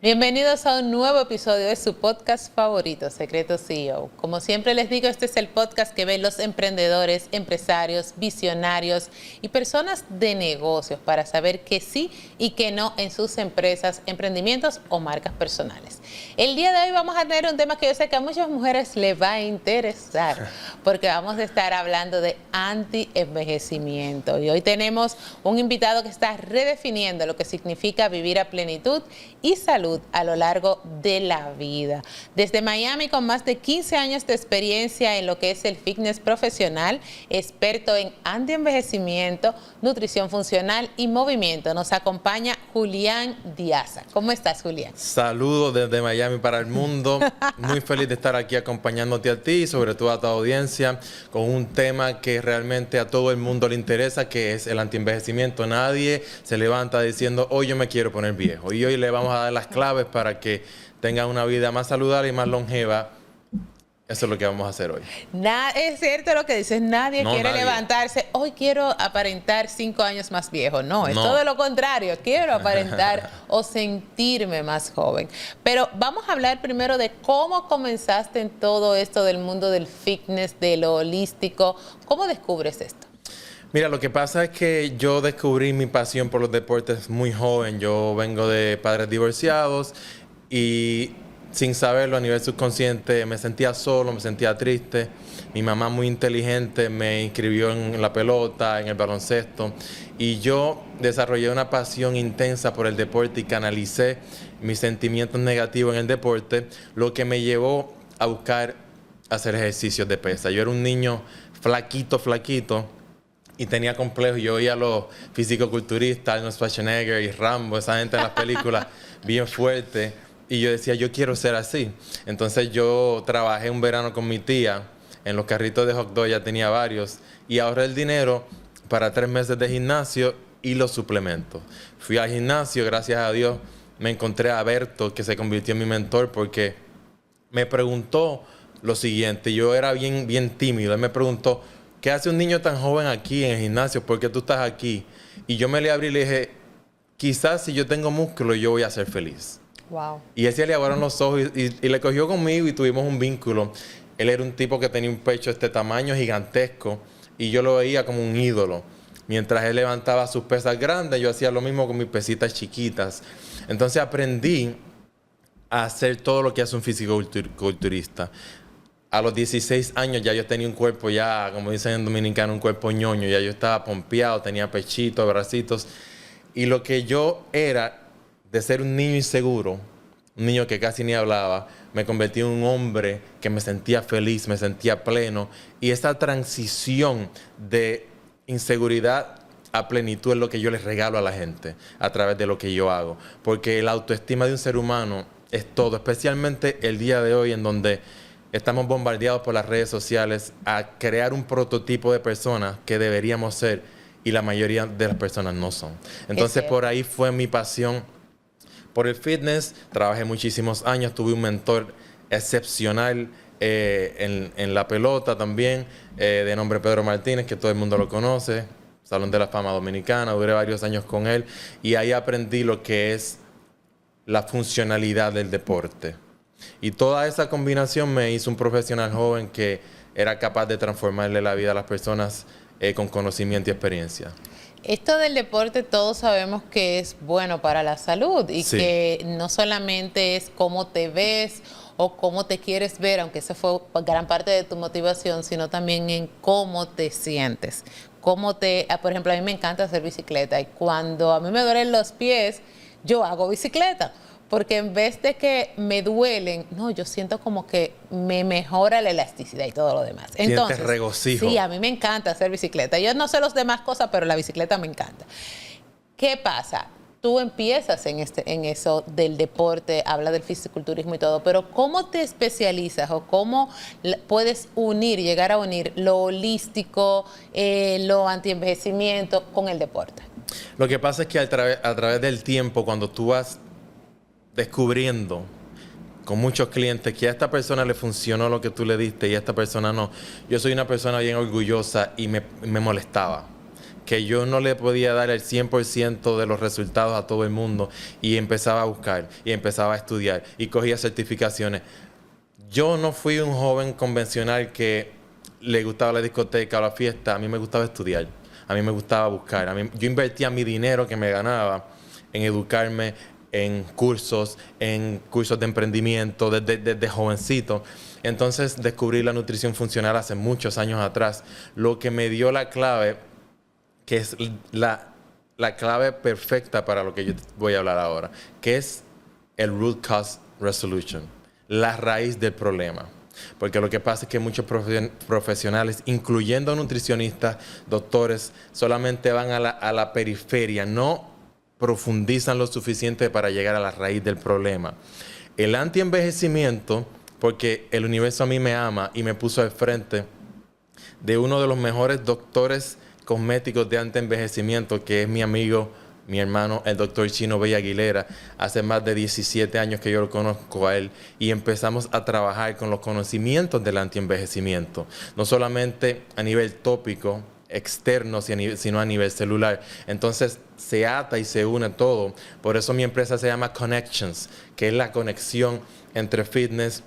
Bienvenidos a un nuevo episodio de su podcast favorito, Secreto CEO. Como siempre les digo, este es el podcast que ven los emprendedores, empresarios, visionarios y personas de negocios para saber qué sí y qué no en sus empresas, emprendimientos o marcas personales. El día de hoy vamos a tener un tema que yo sé que a muchas mujeres les va a interesar, porque vamos a estar hablando de anti-envejecimiento. Y hoy tenemos un invitado que está redefiniendo lo que significa vivir a plenitud y salud a lo largo de la vida. Desde Miami, con más de 15 años de experiencia en lo que es el fitness profesional, experto en antienvejecimiento, nutrición funcional y movimiento, nos acompaña Julián Diaza. ¿Cómo estás, Julián? Saludos desde Miami para el mundo. Muy feliz de estar aquí acompañándote a ti y sobre todo a tu audiencia con un tema que realmente a todo el mundo le interesa, que es el antienvejecimiento. Nadie se levanta diciendo, hoy yo me quiero poner viejo. Y hoy le vamos a dar las claves para que tengan una vida más saludable y más longeva. Eso es lo que vamos a hacer hoy. Es cierto lo que dices, nadie quiere levantarse, hoy quiero aparentar 5 años más viejo. No, es todo lo contrario, quiero aparentar o sentirme más joven. Pero vamos a hablar primero de cómo comenzaste en todo esto del mundo del fitness, de lo holístico. ¿Cómo descubres esto? Mira, lo que pasa es que yo descubrí mi pasión por los deportes muy joven. Yo vengo de padres divorciados y sin saberlo a nivel subconsciente me sentía solo, me sentía triste. Mi mamá muy inteligente me inscribió en la pelota, en el baloncesto y yo desarrollé una pasión intensa por el deporte y canalicé mis sentimientos negativos en el deporte, lo que me llevó a buscar hacer ejercicios de pesa. Yo era un niño flaquito, y tenía complejos. Yo oía a los fisicoculturistas, Arnold Schwarzenegger y Rambo, esa gente en las películas, bien fuerte. Y yo decía, yo quiero ser así. Entonces yo trabajé un verano con mi tía en los carritos de hot dog, ya tenía varios. Y ahorré el dinero para 3 meses de gimnasio y los suplementos. Fui al gimnasio, gracias a Dios, me encontré a Berto, que se convirtió en mi mentor, porque me preguntó lo siguiente. Yo era bien tímido. Él me preguntó, ¿qué hace un niño tan joven aquí en el gimnasio? ¿Por qué tú estás aquí? Y yo me le abrí y le dije, quizás si yo tengo músculo, yo voy a ser feliz. Wow. Y él se le abrieron los ojos y le cogió conmigo y tuvimos un vínculo. Él era un tipo que tenía un pecho de este tamaño gigantesco y yo lo veía como un ídolo. Mientras él levantaba sus pesas grandes, yo hacía lo mismo con mis pesitas chiquitas. Entonces aprendí a hacer todo lo que hace un fisicoculturista. A los 16 años ya yo tenía un cuerpo ya, como dicen en dominicano, un cuerpo ñoño. Ya yo estaba pompeado, tenía pechitos, bracitos. Y lo que yo era, de ser un niño inseguro, un niño que casi ni hablaba, me convertí en un hombre que me sentía feliz, me sentía pleno. Y esa transición de inseguridad a plenitud es lo que yo les regalo a la gente a través de lo que yo hago. Porque la autoestima de un ser humano es todo, especialmente el día de hoy en donde estamos bombardeados por las redes sociales a crear un prototipo de personas que deberíamos ser y la mayoría de las personas no son. Entonces por ahí fue mi pasión por el fitness. Trabajé muchísimos años, tuve un mentor excepcional en la pelota también, de nombre Pedro Martínez, que todo el mundo lo conoce, Salón de la Fama Dominicana. Duré varios años con él y ahí aprendí lo que es la funcionalidad del deporte. Y toda esa combinación me hizo un profesional joven que era capaz de transformarle la vida a las personas con conocimiento y experiencia. Esto del deporte todos sabemos que es bueno para la salud y que no solamente es cómo te ves o cómo te quieres ver, aunque esa fue gran parte de tu motivación, sino también en cómo te sientes. Por ejemplo, a mí me encanta hacer bicicleta y cuando a mí me duelen los pies, yo hago bicicleta. Porque en vez de que me duelen, no, yo siento como que me mejora la elasticidad y todo lo demás. Entonces, sientes regocijo. Sí, a mí me encanta hacer bicicleta. Yo no sé las demás cosas, pero la bicicleta me encanta. ¿Qué pasa? Tú empiezas en eso del deporte, habla del fisiculturismo y todo, pero ¿cómo te especializas o cómo puedes llegar a unir lo holístico, lo antienvejecimiento con el deporte? Lo que pasa es que a través del tiempo, cuando tú vas descubriendo con muchos clientes que a esta persona le funcionó lo que tú le diste y a esta persona no. Yo soy una persona bien orgullosa y me molestaba que yo no le podía dar el 100% de los resultados a todo el mundo y empezaba a buscar y empezaba a estudiar y cogía certificaciones. Yo no fui un joven convencional que le gustaba la discoteca o la fiesta. A mí me gustaba estudiar, a mí me gustaba buscar. Yo invertía mi dinero que me ganaba en educarme en cursos de emprendimiento desde jovencito. Entonces descubrí la nutrición funcional hace muchos años atrás, lo que me dio la clave, que es la clave perfecta para lo que yo voy a hablar ahora, que es el root cause resolution, la raíz del problema. Porque lo que pasa es que muchos profesionales, incluyendo nutricionistas, doctores, solamente van a la periferia, no profundizan lo suficiente para llegar a la raíz del problema. El antienvejecimiento, porque el universo a mí me ama y me puso al frente de uno de los mejores doctores cosméticos de antienvejecimiento, que es mi amigo, mi hermano, el doctor Chino Bella Aguilera. Hace más de 17 años que yo lo conozco a él y empezamos a trabajar con los conocimientos del antienvejecimiento, no solamente a nivel tópico, externo, sino a nivel celular. Entonces se ata y se une todo. Por eso mi empresa se llama Connections, que es la conexión entre fitness,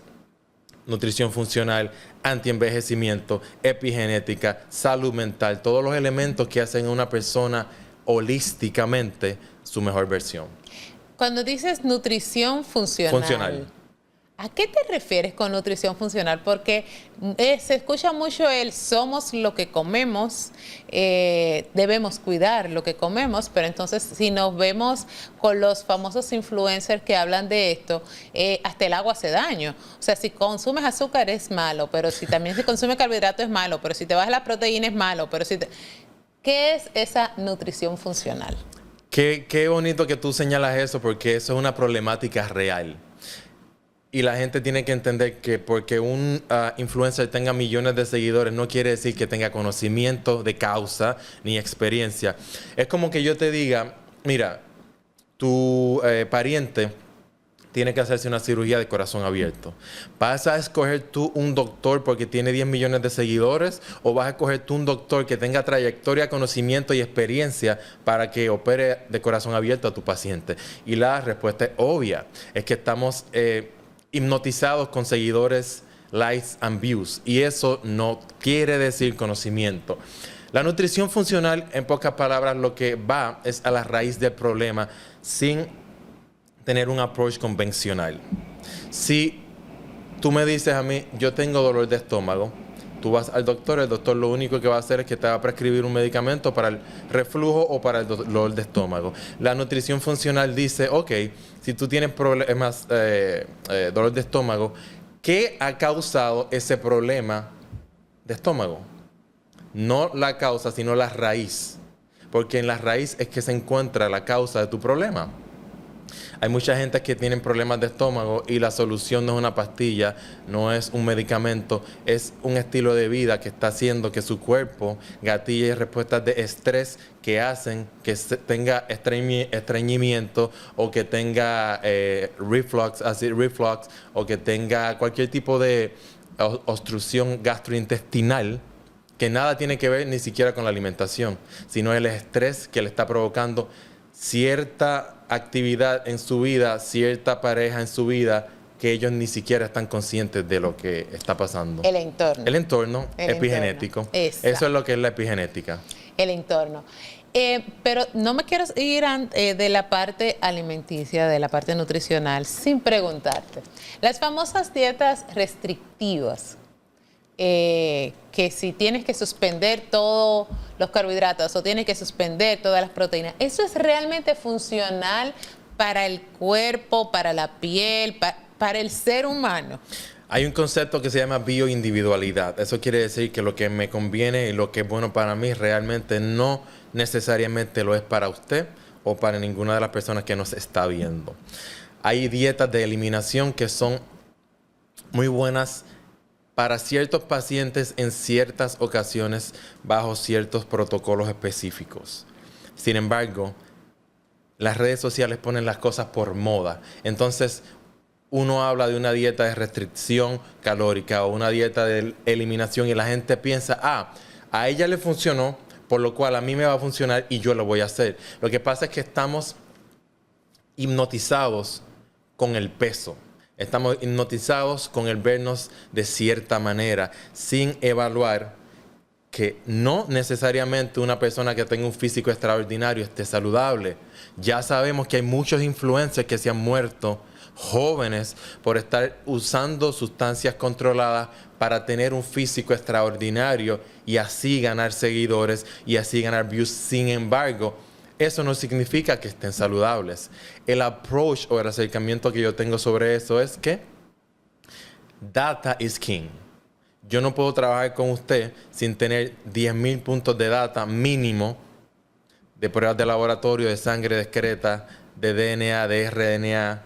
nutrición funcional, antienvejecimiento, epigenética, salud mental, todos los elementos que hacen a una persona holísticamente su mejor versión. Cuando dices nutrición funcional, ¿a qué te refieres con nutrición funcional? Porque se escucha mucho el somos lo que comemos, debemos cuidar lo que comemos, pero entonces si nos vemos con los famosos influencers que hablan de esto, hasta el agua hace daño. O sea, si consumes azúcar es malo, pero si también se consume carbohidrato es malo, pero si te bajas la proteína es malo, pero si ¿qué es esa nutrición funcional? Qué bonito que tú señalas eso, porque eso es una problemática real. Y la gente tiene que entender que porque un influencer tenga millones de seguidores no quiere decir que tenga conocimiento de causa ni experiencia. Es como que yo te diga, mira, tu pariente tiene que hacerse una cirugía de corazón abierto. ¿Vas a escoger tú un doctor porque tiene 10 millones de seguidores o vas a escoger tú un doctor que tenga trayectoria, conocimiento y experiencia para que opere de corazón abierto a tu paciente? Y la respuesta es obvia, es que estamos hipnotizados con seguidores, likes and views, y eso no quiere decir conocimiento. La nutrición funcional, en pocas palabras, lo que va es a la raíz del problema sin tener un approach convencional. Si tú me dices a mí, yo tengo dolor de estómago, tú vas al doctor, el doctor lo único que va a hacer es que te va a prescribir un medicamento para el reflujo o para el dolor de estómago. La nutrición funcional dice, ok, si tú tienes problemas, dolor de estómago, ¿qué ha causado ese problema de estómago? No la causa, sino la raíz. Porque en la raíz es que se encuentra la causa de tu problema. Hay mucha gente que tiene problemas de estómago y la solución no es una pastilla, no es un medicamento, es un estilo de vida que está haciendo que su cuerpo gatille respuestas de estrés que hacen que tenga estreñimiento o que tenga reflux, acid reflux, o que tenga cualquier tipo de obstrucción gastrointestinal, que nada tiene que ver ni siquiera con la alimentación, sino el estrés que le está provocando cierta actividad en su vida, cierta pareja en su vida, que ellos ni siquiera están conscientes de lo que está pasando. El entorno. El entorno epigenético. Eso es lo que es la epigenética. El entorno. Pero no me quiero ir de la parte alimenticia, de la parte nutricional, sin preguntarte. Las famosas dietas restrictivas, que si tienes que suspender todos los carbohidratos o tienes que suspender todas las proteínas, ¿eso es realmente funcional para el cuerpo, para la piel, para el ser humano? Hay un concepto que se llama bioindividualidad. Eso quiere decir que lo que me conviene y lo que es bueno para mí realmente no necesariamente lo es para usted o para ninguna de las personas que nos está viendo. Hay dietas de eliminación que son muy buenas para ciertos pacientes en ciertas ocasiones bajo ciertos protocolos específicos. Sin embargo, las redes sociales ponen las cosas por moda. Entonces, uno habla de una dieta de restricción calórica o una dieta de eliminación y la gente piensa, a ella le funcionó por lo cual a mí me va a funcionar y yo lo voy a hacer. Lo que pasa es que estamos hipnotizados con el peso. Estamos hipnotizados con el vernos de cierta manera, sin evaluar que no necesariamente una persona que tenga un físico extraordinario esté saludable. Ya sabemos que hay muchos influencers que se han muerto jóvenes por estar usando sustancias controladas para tener un físico extraordinario y así ganar seguidores y así ganar views. Sin embargo, eso no significa que estén saludables. El approach o el acercamiento que yo tengo sobre eso es que data is king. Yo no puedo trabajar con usted sin tener 10,000 puntos de data mínimo de pruebas de laboratorio, de sangre discreta, de DNA, de RNA,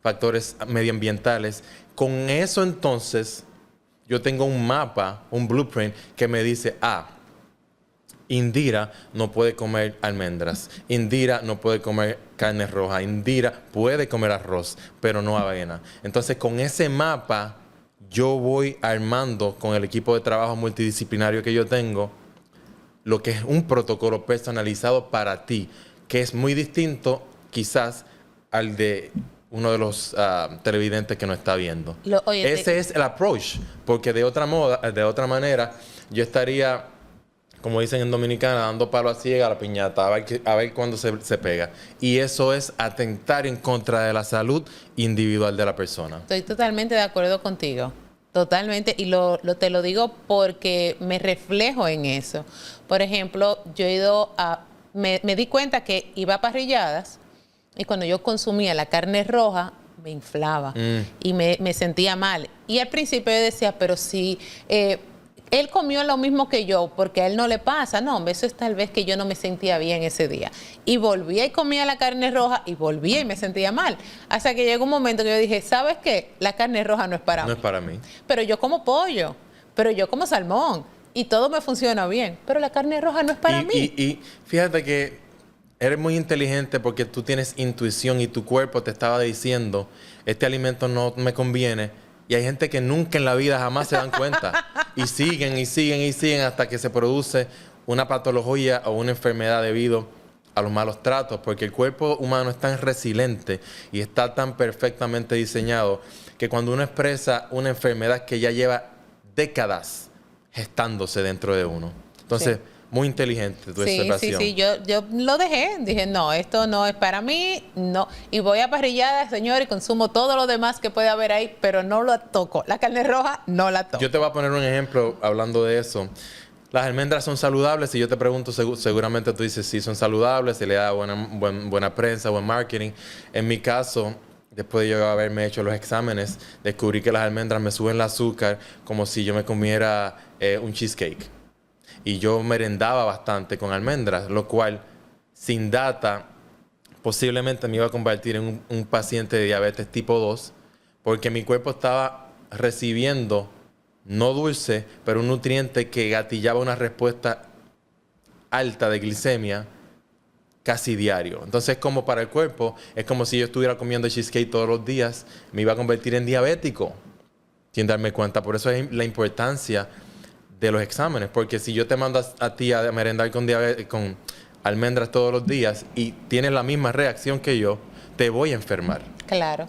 factores medioambientales. Con eso entonces yo tengo un mapa, un blueprint que me dice, Indira no puede comer almendras, Indira no puede comer carne roja, Indira puede comer arroz, pero no avena. Entonces con ese mapa yo voy armando con el equipo de trabajo multidisciplinario que yo tengo lo que es un protocolo personalizado para ti, que es muy distinto quizás al de uno de los televidentes que nos está viendo. Ese es el approach, porque de otra manera, yo estaría, como dicen en Dominicana, dando palo a ciega a la piñata, a ver cuándo se pega. Y eso es atentar en contra de la salud individual de la persona. Estoy totalmente de acuerdo contigo. Totalmente, y te lo digo porque me reflejo en eso. Por ejemplo, yo he ido me di cuenta que iba a parrilladas y cuando yo consumía la carne roja me inflaba y me sentía mal. Y al principio yo decía, pero si él comió lo mismo que yo, porque a él no le pasa. No, hombre, eso es tal vez que yo no me sentía bien ese día. Y volvía y comía la carne roja y volvía y me sentía mal. Hasta que llegó un momento que yo dije, ¿sabes qué? La carne roja no es para mí. No es para mí. Pero yo como pollo, pero yo como salmón y todo me funciona bien. Pero la carne roja no es para mí. Y fíjate que eres muy inteligente porque tú tienes intuición y tu cuerpo te estaba diciendo, este alimento no me conviene. Y hay gente que nunca en la vida jamás se dan cuenta. Y siguen hasta que se produce una patología o una enfermedad debido a los malos tratos. Porque el cuerpo humano es tan resiliente y está tan perfectamente diseñado que cuando uno expresa una enfermedad que ya lleva décadas gestándose dentro de uno. Entonces, muy inteligente tu observación. Sí, yo lo dejé. Dije, no, esto no es para mí, no. Y voy a parrillada, señor, y consumo todo lo demás que puede haber ahí, pero no lo toco. La carne roja no la toco. Yo te voy a poner un ejemplo hablando de eso. Las almendras son saludables. Si yo te pregunto, seguramente tú dices, sí, son saludables, se le da buena prensa, buen marketing. En mi caso, después de yo haberme hecho los exámenes, descubrí que las almendras me suben el azúcar como si yo me comiera un cheesecake. Y yo merendaba bastante con almendras, lo cual, sin data, posiblemente me iba a convertir en un paciente de diabetes tipo 2, porque mi cuerpo estaba recibiendo, no dulce, pero un nutriente que gatillaba una respuesta alta de glicemia casi diario. Entonces, como para el cuerpo, es como si yo estuviera comiendo cheesecake todos los días, me iba a convertir en diabético, sin darme cuenta. Por eso es la importancia de los exámenes, porque si yo te mando a ti a merendar con almendras todos los días y tienes la misma reacción que yo, te voy a enfermar. Claro.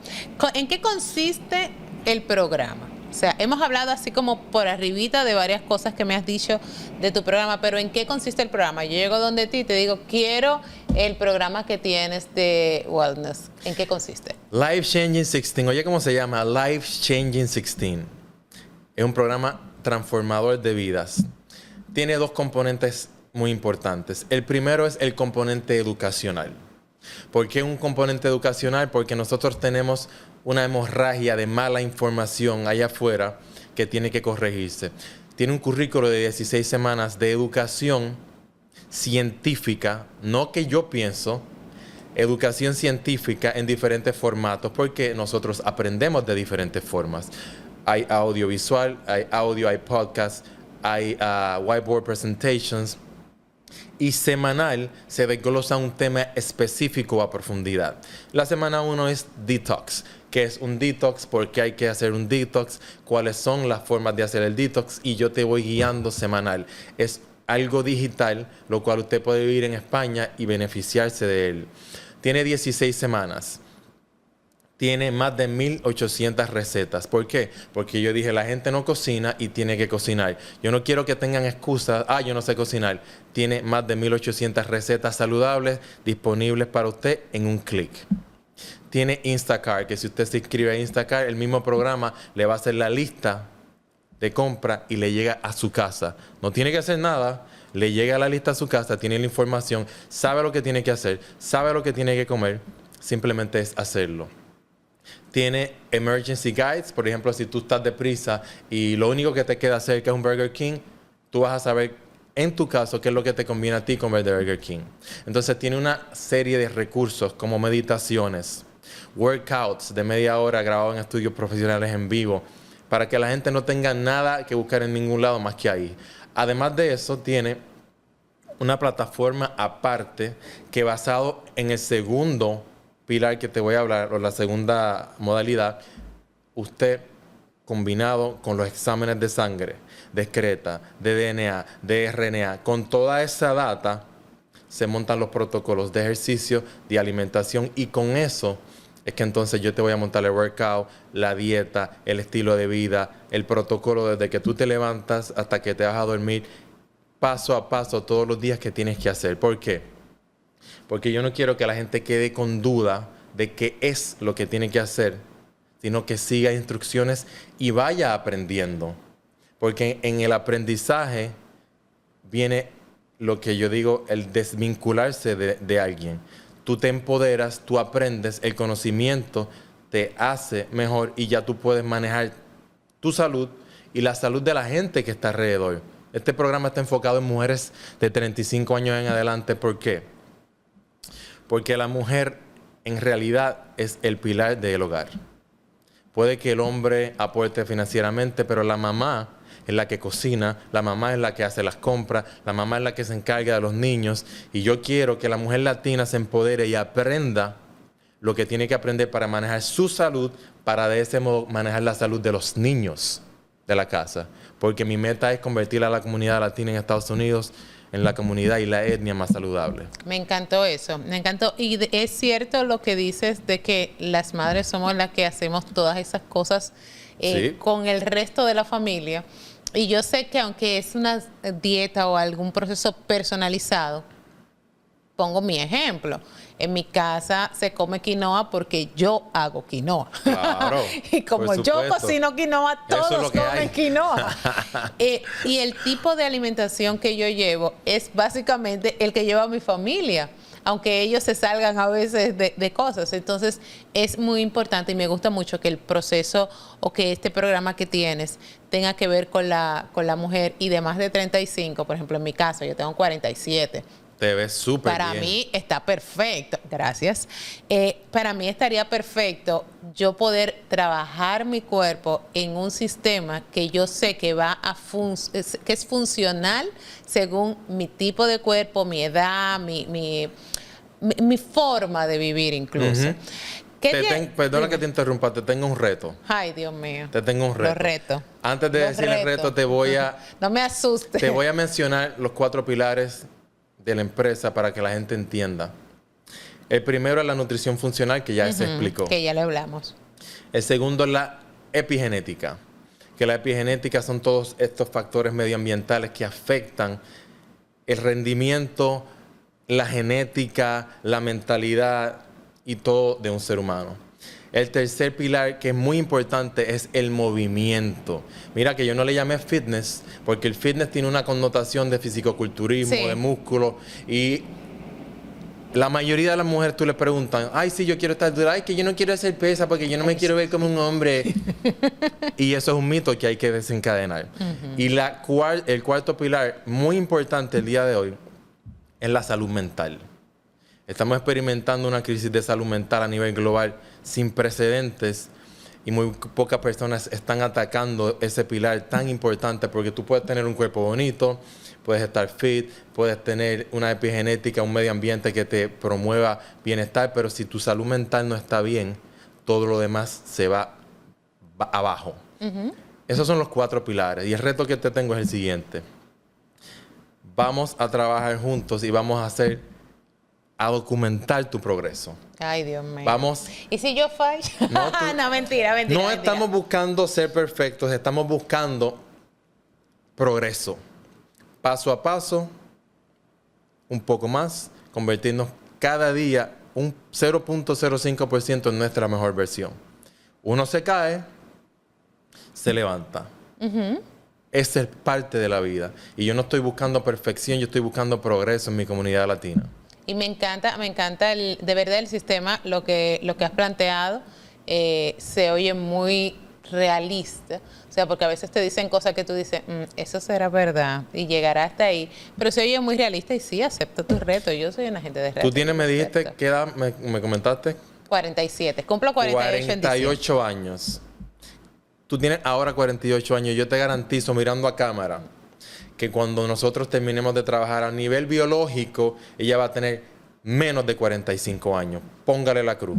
¿En qué consiste el programa? O sea, hemos hablado así como por arribita de varias cosas que me has dicho de tu programa, pero ¿en qué consiste el programa? Yo llego donde ti y te digo, quiero el programa que tienes de wellness. ¿En qué consiste? Life Changing 16. Oye, ¿cómo se llama? Life Changing 16. Es un programa transformador de vidas. Tiene dos componentes muy importantes. El primero es el componente educacional. ¿Por qué un componente educacional? Porque nosotros tenemos una hemorragia de mala información allá afuera que tiene que corregirse. Tiene un currículo de 16 semanas de educación científica, no que yo pienso, educación científica en diferentes formatos, porque nosotros aprendemos de diferentes formas. Hay audiovisual, hay audio, hay podcast, hay whiteboard presentations. Y semanal se desglosa un tema específico a profundidad. La semana 1 es detox. ¿Qué es un detox? ¿Por qué hay que hacer un detox? ¿Cuáles son las formas de hacer el detox? Y yo te voy guiando semanal. Es algo digital, lo cual usted puede vivir en España y beneficiarse de él. Tiene 16 semanas. Tiene más de 1,800 recetas. ¿Por qué? Porque yo dije, la gente no cocina y tiene que cocinar. Yo no quiero que tengan excusas, yo no sé cocinar. Tiene más de 1,800 recetas saludables disponibles para usted en un clic. Tiene Instacart, que si usted se inscribe a Instacart, el mismo programa le va a hacer la lista de compra y le llega a su casa. No tiene que hacer nada, le llega la lista a su casa, tiene la información, sabe lo que tiene que hacer, sabe lo que tiene que comer, simplemente es hacerlo. Tiene Emergency Guides, por ejemplo, si tú estás deprisa y lo único que te queda cerca es un Burger King, tú vas a saber en tu caso qué es lo que te conviene a ti comer de Burger King. Entonces tiene una serie de recursos como meditaciones, workouts de media hora grabados en estudios profesionales en vivo, para que la gente no tenga nada que buscar en ningún lado más que ahí. Además de eso, tiene una plataforma aparte que basado en el segundo pilar que te voy a hablar, o la segunda modalidad, usted combinado con los exámenes de sangre, de excreta, de DNA, de RNA, con toda esa data se montan los protocolos de ejercicio, de alimentación, y con eso es que entonces yo te voy a montar el workout, la dieta, el estilo de vida, el protocolo desde que tú te levantas hasta que te vas a dormir, paso a paso, todos los días que tienes que hacer. ¿Por qué? Porque yo no quiero que la gente quede con duda de qué es lo que tiene que hacer, sino que siga instrucciones y vaya aprendiendo. Porque en el aprendizaje viene lo que yo digo, el desvincularse de alguien. Tú te empoderas, tú aprendes, el conocimiento te hace mejor y ya tú puedes manejar tu salud y la salud de la gente que está alrededor. Este programa está enfocado en mujeres de 35 años en adelante. ¿Por qué? Porque la mujer en realidad es el pilar del hogar. Puede que el hombre aporte financieramente, pero la mamá es la que cocina, la mamá es la que hace las compras, la mamá es la que se encarga de los niños. Y yo quiero que la mujer latina se empodere y aprenda lo que tiene que aprender para manejar su salud, para de ese modo manejar la salud de los niños de la casa. Porque mi meta es convertir a la comunidad latina en Estados Unidos en la comunidad y la etnia más saludable. Me encantó eso, me encantó. Y es cierto lo que dices de que las madres somos las que hacemos todas esas cosas Sí. con el resto de la familia. Y yo sé que aunque es una dieta o algún proceso personalizado, pongo mi ejemplo. En mi casa se come quinoa porque yo hago quinoa. Claro, y como por yo supuesto. cocino quinoa, Eso es todos lo que comen hay. quinoa. Y el tipo de alimentación que yo llevo es básicamente el que lleva mi familia, aunque ellos se salgan a veces de cosas. Entonces es muy importante y me gusta mucho que el proceso o que este programa que tienes tenga que ver con la mujer y de más de 35, por ejemplo en mi caso, yo tengo 47. Te ves súper bien. Para mí está perfecto, gracias. Para mí estaría perfecto yo poder trabajar mi cuerpo en un sistema que yo sé que que es funcional según mi tipo de cuerpo, mi edad, mi forma de vivir incluso. Uh-huh. Perdona que te interrumpa, te tengo un reto. Ay, Dios mío. Te tengo un reto. Los retos. Antes de decir el reto, te voy a... No me asustes. Te voy a mencionar los 4 pilares de la empresa para que la gente entienda. El primero es la nutrición funcional, que ya se explicó. Que ya le hablamos. El segundo es la epigenética, que la epigenética son todos estos factores medioambientales que afectan el rendimiento, la genética, la mentalidad y todo de un ser humano. El tercer pilar, que es muy importante, es el movimiento. Mira que yo no le llamé fitness, porque el fitness tiene una connotación de fisicoculturismo, Sí. de músculo, y la mayoría de las mujeres tú le preguntan, ay, sí, yo quiero estar dura, ay, que yo no quiero hacer pesa porque yo no me quiero ver como un hombre. Y eso es un mito que hay que desencadenar. Y el cuarto pilar, muy importante el día de hoy, es la salud mental. Estamos experimentando una crisis de salud mental a nivel global sin precedentes y muy pocas personas están atacando ese pilar tan importante, porque tú puedes tener un cuerpo bonito, puedes estar fit, puedes tener una epigenética, un medio ambiente que te promueva bienestar, pero si tu salud mental no está bien, todo lo demás se va abajo. Uh-huh. Esos son los 4 pilares y el reto que te tengo es el siguiente. vamos a trabajar juntos y vamos a documentar tu progreso. Ay, Dios mío. Vamos. ¿Y si yo fallo? No, No, mentira. No estamos buscando ser perfectos, estamos buscando progreso. Paso a paso, un poco más, convertirnos cada día un 0.05% en nuestra mejor versión. Uno se cae, se levanta. Esa es parte de la vida. Y yo no estoy buscando perfección, yo estoy buscando progreso en mi comunidad latina. Y me encanta de verdad el sistema, lo que has planteado, se oye muy realista. O sea, porque a veces te dicen cosas que tú dices, eso será verdad, y llegará hasta ahí. Pero se oye muy realista y sí, acepto tu reto. Yo soy una gente de reto. Tú me dijiste, ¿qué edad me comentaste? 47. Cumplo 48 en 48 años. Tú tienes ahora 48 años. Yo te garantizo, mirando a cámara, que cuando nosotros terminemos de trabajar a nivel biológico, ella va a tener menos de 45 años. Póngale la cruz.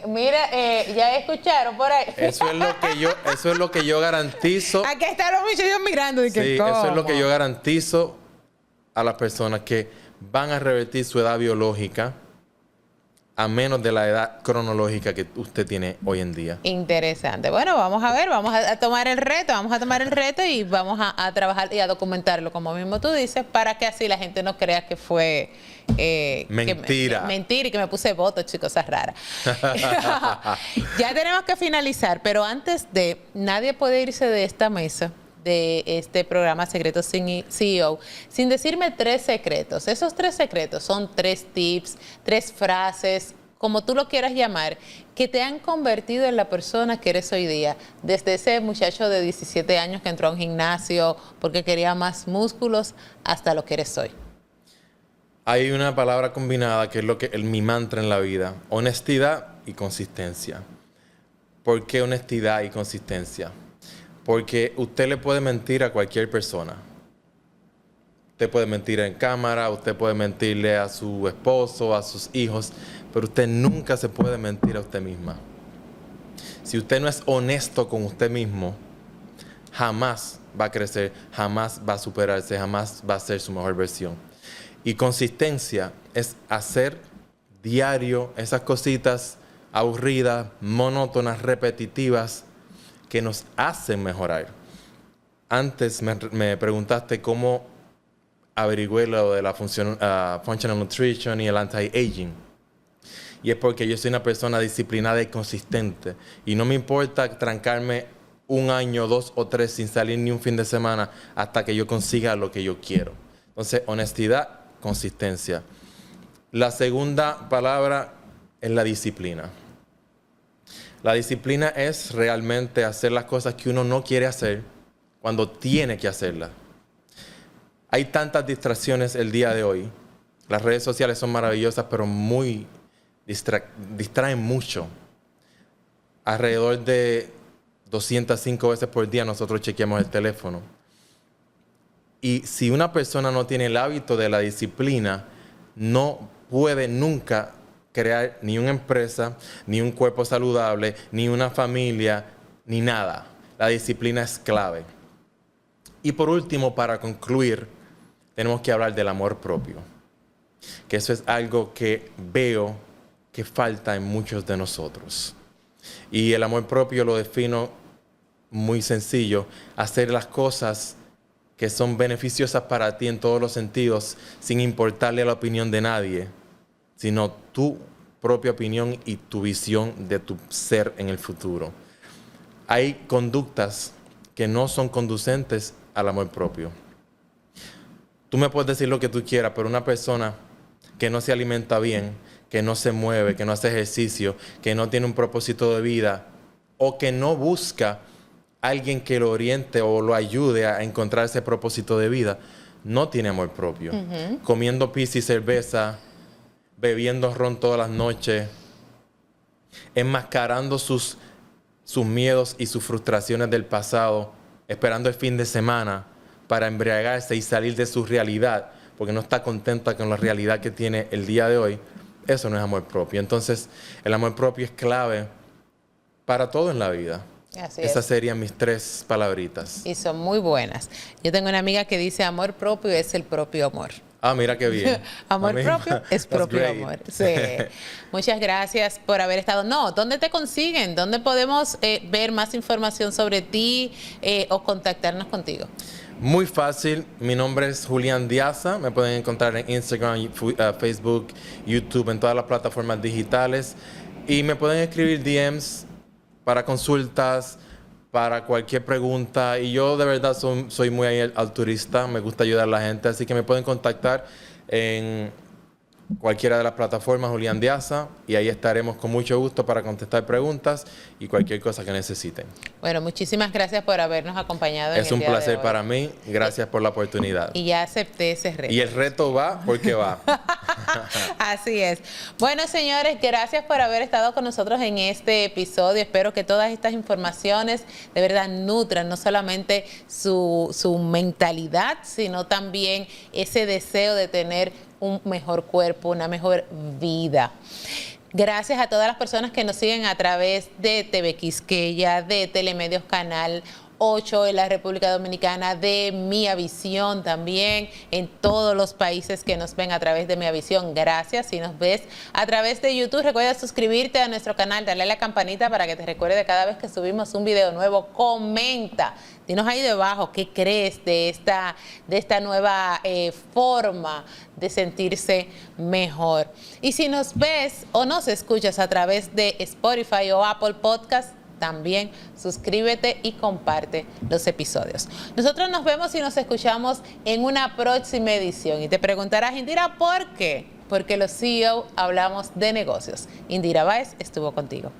Mira, ya escucharon por ahí. Eso es lo que yo garantizo. Aquí están los muchachos mirando. Y sí, eso es lo que yo garantizo a las personas que van a revertir su edad biológica a menos de la edad cronológica que usted tiene hoy en día. Interesante. Bueno, vamos a ver, vamos a tomar el reto, y vamos a trabajar y a documentarlo, como mismo tú dices, para que así la gente no crea que fue mentira. Mentira y que me puse votos y cosas raras. Ya tenemos que finalizar, pero antes de, nadie puede irse de esta mesa, de este programa Secretos CEO, sin decirme 3 secretos. Esos 3 secretos son 3 tips, 3 frases, como tú lo quieras llamar, que te han convertido en la persona que eres hoy día. Desde ese muchacho de 17 años que entró a un gimnasio porque quería más músculos, hasta lo que eres hoy. Hay una palabra combinada que es mi mantra en la vida: honestidad y consistencia. ¿Por qué honestidad y consistencia? Porque usted le puede mentir a cualquier persona. Usted puede mentir en cámara, usted puede mentirle a su esposo, a sus hijos, pero usted nunca se puede mentir a usted misma. Si usted no es honesto con usted mismo, jamás va a crecer, jamás va a superarse, jamás va a ser su mejor versión. Y consistencia es hacer diario esas cositas aburridas, monótonas, repetitivas, que nos hacen mejorar. Antes me preguntaste cómo averigüé lo de la Functional Nutrition y el Anti-Aging. Y es porque yo soy una persona disciplinada y consistente. Y no me importa trancarme 1 año, 2 o 3 sin salir ni un fin de semana hasta que yo consiga lo que yo quiero. Entonces, honestidad, consistencia. La segunda palabra es la disciplina. La disciplina es realmente hacer las cosas que uno no quiere hacer cuando tiene que hacerlas. Hay tantas distracciones el día de hoy. Las redes sociales son maravillosas, pero distraen mucho. Alrededor de 205 veces por día nosotros chequeamos el teléfono. Y si una persona no tiene el hábito de la disciplina, no puede nunca crear ni una empresa, ni un cuerpo saludable, ni una familia, ni nada. La disciplina es clave. Y por último, para concluir, tenemos que hablar del amor propio. Que eso es algo que veo que falta en muchos de nosotros. Y el amor propio lo defino muy sencillo: hacer las cosas que son beneficiosas para ti en todos los sentidos, sin importarle a la opinión de nadie, sino tu propia opinión y tu visión de tu ser en el futuro. Hay conductas que no son conducentes al amor propio. Tú me puedes decir lo que tú quieras, pero una persona que no se alimenta bien, que no se mueve, que no hace ejercicio, que no tiene un propósito de vida, o que no busca alguien que lo oriente o lo ayude a encontrar ese propósito de vida, no tiene amor propio. Comiendo pizza y cerveza, bebiendo ron todas las noches, enmascarando sus miedos y sus frustraciones del pasado, esperando el fin de semana para embriagarse y salir de su realidad, porque no está contenta con la realidad que tiene el día de hoy. Eso no es amor propio. Entonces, el amor propio es clave para todo en la vida. Así Esas es. serían mis 3 palabritas. Y son muy buenas. Yo tengo una amiga que dice amor propio es el propio amor. Ah, mira qué bien. Amor propio es That's propio great. amor. Sí. Muchas gracias por haber estado. No, ¿dónde te consiguen? ¿Dónde podemos ver más información sobre ti o contactarnos contigo? Muy fácil. Mi nombre es Julián Diaza. Me pueden encontrar en Instagram, Facebook, YouTube, en todas las plataformas digitales. Y me pueden escribir DMs para consultas, para cualquier pregunta. Y yo de verdad soy muy altruista. Me gusta ayudar a la gente. Así que me pueden contactar en cualquiera de las plataformas, Julián Diaza, y ahí estaremos con mucho gusto para contestar preguntas y cualquier cosa que necesiten. Bueno, muchísimas gracias por habernos acompañado. Es un placer para mí. Gracias por la oportunidad. Y ya acepté ese reto. Y el reto va porque va. Así es. Bueno, señores, gracias por haber estado con nosotros en este episodio. Espero que todas estas informaciones de verdad nutran no solamente su mentalidad, sino también ese deseo de tener un mejor cuerpo, una mejor vida. Gracias a todas las personas que nos siguen a través de TV Quisqueya, de Telemedios Canal 8 en la República Dominicana, de Mía Visión también, en todos los países que nos ven a través de Mía Visión. Gracias. Si nos ves a través de YouTube, recuerda suscribirte a nuestro canal, darle a la campanita para que te recuerde cada vez que subimos un video nuevo. Comenta, dinos ahí debajo qué crees de esta nueva forma de sentirse mejor. Y si nos ves o nos escuchas a través de Spotify o Apple Podcast, también suscríbete y comparte los episodios. Nosotros nos vemos y nos escuchamos en una próxima edición. Y te preguntarás, Indira, ¿por qué? Porque los CEO hablamos de negocios. Indira Báez estuvo contigo.